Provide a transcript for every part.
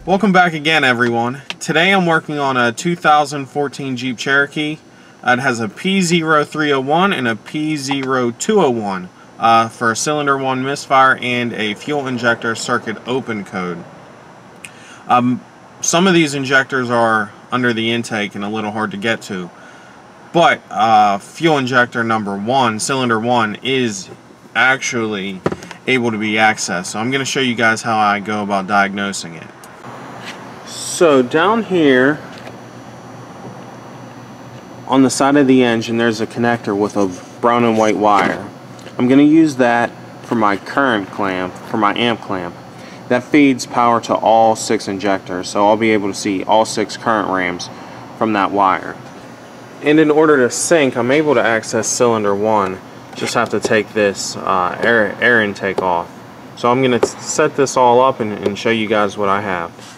Welcome back again, everyone. Today I'm working on a 2014 Jeep Cherokee. It has a P0301 and a P0201 for a cylinder 1 misfire and a fuel injector circuit open code. Some of these injectors are under the intake and a little hard to get to, but fuel injector number 1, cylinder 1, is actually able to be accessed. So I'm going to show you guys how I go about diagnosing it. So down here on the side of the engine there's a connector with a brown and white wire. I'm going to use that for my current clamp, for my amp clamp. That feeds power to all 6 injectors, so I'll be able to see all 6 current ramps from that wire. And in order to sync, I'm able to access cylinder 1. Just have to take this air intake off. So I'm going to set this all up and show you guys what I have.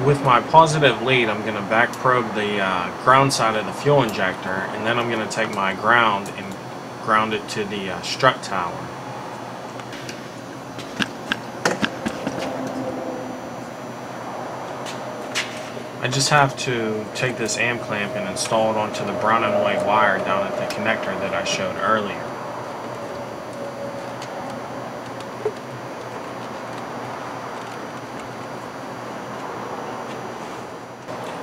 With my positive lead, I'm going to back probe the ground side of the fuel injector, and then I'm going to take my ground and ground it to the strut tower. I just have to take this amp clamp and install it onto the brown and white wire down at the connector that I showed earlier.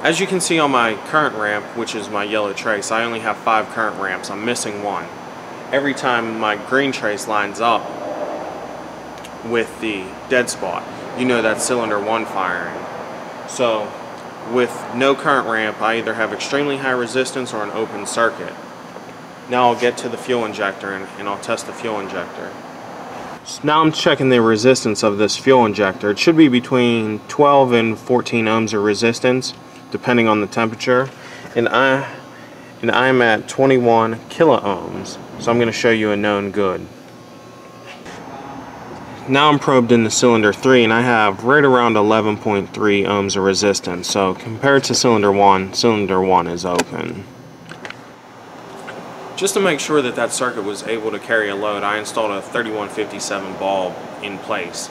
As you can see on my current ramp, which is my yellow trace, I only have 5 current ramps. I'm missing 1. Every time my green trace lines up with the dead spot, you know that's cylinder 1 firing. So with no current ramp, I either have extremely high resistance or an open circuit. Now I'll get to the fuel injector and I'll test the fuel injector. So now I'm checking the resistance of this fuel injector. It should be between 12 and 14 ohms of resistance, depending on the temperature, and I'm at 21 kilo ohms, so I'm going to show you a known good. Now I'm probed into cylinder 3 and I have right around 11.3 ohms of resistance, so compared to cylinder 1 is open. Just to make sure that that circuit was able to carry a load, I installed a 3157 bulb in place.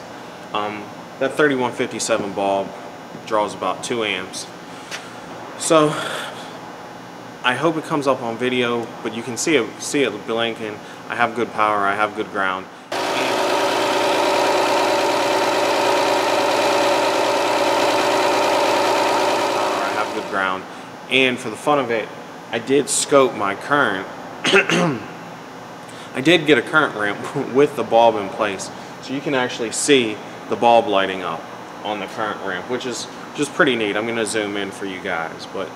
That 3157 bulb draws about 2 amps. So I hope it comes up on video, but you can see it blinking. I have good power, I have good ground. I have good ground. And for the fun of it, I did scope my current. I did get a current ramp with the bulb in place, so you can actually see the bulb lighting up on the current ramp, which is just pretty neat. I'm going to zoom in for you guys, but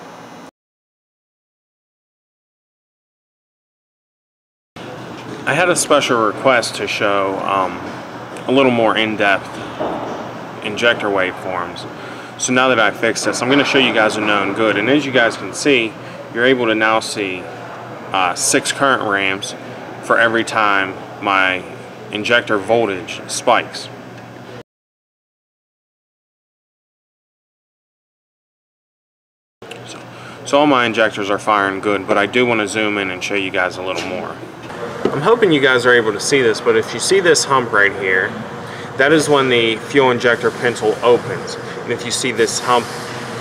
I had a special request to show a little more in-depth injector waveforms. So now that I fixed this, I'm going to show you guys a known good, and as you guys can see, you're able to now see 6 current ramps for every time my injector voltage spikes. So all my injectors are firing good, but I do want to zoom in and show you guys a little more. I'm hoping you guys are able to see this, but if you see this hump right here, that is when the fuel injector pintle opens. And if you see this hump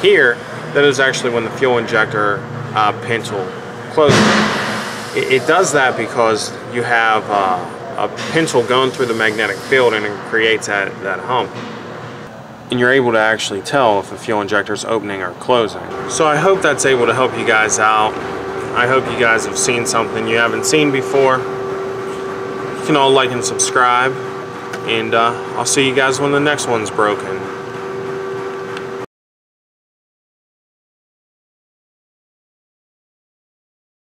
here, that is actually when the fuel injector pintle closes. It does that because you have a pintle going through the magnetic field and it creates that hump. And you're able to actually tell if the fuel injector is opening or closing. So I hope that's able to help you guys out. I hope you guys have seen something you haven't seen before. You can all like and subscribe, and I'll see you guys when the next one's broken.